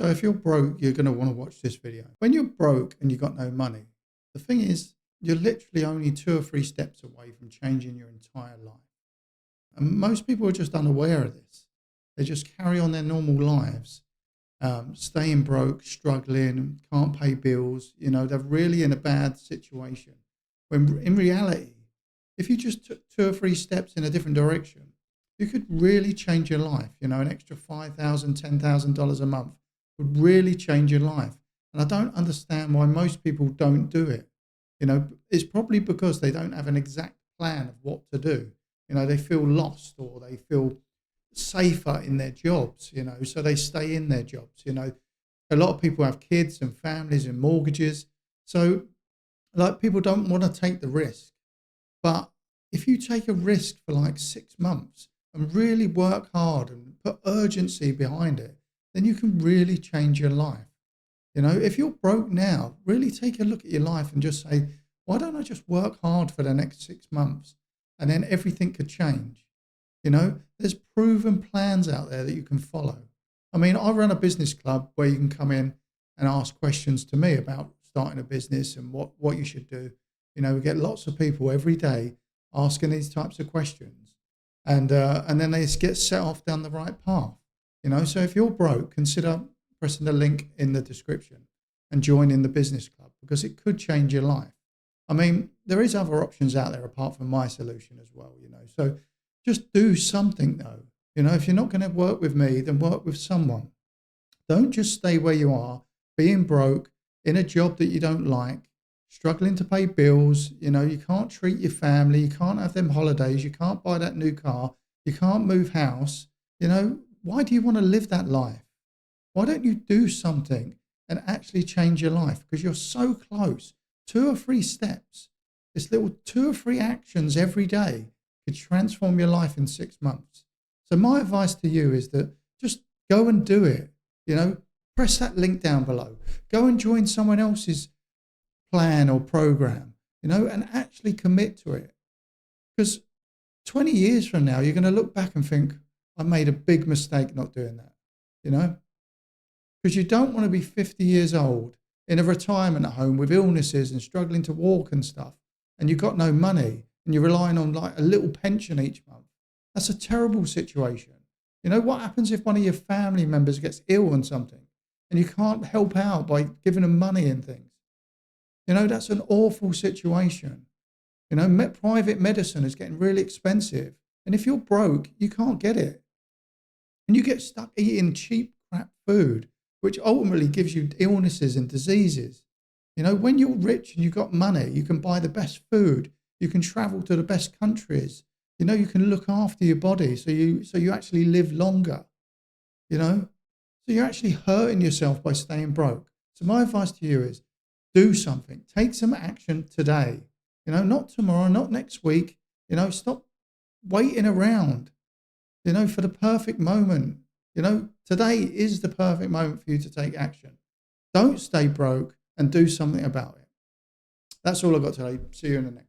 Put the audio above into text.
So if you're broke, you're going to want to watch this video. When you're broke and you've got no money, the thing is, you're literally only 2 or 3 steps away from changing your entire life. And most people are just unaware of this. They just carry on their normal lives, staying broke, struggling, can't pay bills. You know, they're really in a bad situation. When in reality, if you just took 2 or 3 steps in a different direction, you could really change your life. You know, an extra $5,000, $10,000 a month would really change your life. And I don't understand why most people don't do it. You know, it's probably because they don't have an exact plan of what to do. You know, they feel lost or they feel safer in their jobs, you know, so they stay in their jobs. You know, a lot of people have kids and families and mortgages. So, like, people don't want to take the risk. But if you take a risk for like 6 months and really work hard and put urgency behind it, then you can really change your life. You know, if you're broke now, really take a look at your life and just say, why don't I just work hard for the next 6 months and then everything could change? You know, there's proven plans out there that you can follow. I mean, I run a business club where you can come in and ask questions to me about starting a business and what you should do. You know, we get lots of people every day asking these types of questions, and then they just get set off down the right path. You know, so if you're broke, consider pressing the link in the description and joining the business club, because it could change your life. I mean, there is other options out there apart from my solution as well, you know. So just do something though. You know, if you're not going to work with me, then work with someone. Don't just stay where you are, being broke, in a job that you don't like, struggling to pay bills. You know, you can't treat your family, you can't have them holidays, you can't buy that new car, you can't move house. You know, why do you want to live that life? Why don't you do something and actually change your life? Because you're so close. 2 or 3 steps, this little 2 or 3 actions every day could transform your life in 6 months. So my advice to you is that just go and do it. You know, press that link down below. Go and join someone else's plan or program, you know, and actually commit to it. Because 20 years from now, you're going to look back and think, I made a big mistake not doing that, you know? Because you don't want to be 50 years old in a retirement home with illnesses and struggling to walk and stuff, and you've got no money and you're relying on like a little pension each month. That's a terrible situation. You know, what happens if one of your family members gets ill and something and you can't help out by giving them money and things? You know, that's an awful situation. You know, private medicine is getting really expensive. And if you're broke, you can't get it. And you get stuck eating cheap crap food, which ultimately gives you illnesses and diseases. You know, when you're rich and you've got money, you can buy the best food, you can travel to the best countries, you know, you can look after your body so you actually live longer, you know. So you're actually hurting yourself by staying broke. So my advice to you is do something, take some action today, you know, not tomorrow, not next week, you know, stop waiting around, you know, for the perfect moment. You know, today is the perfect moment for you to take action. Don't stay broke and do something about it. That's all I've got today. See you in the next.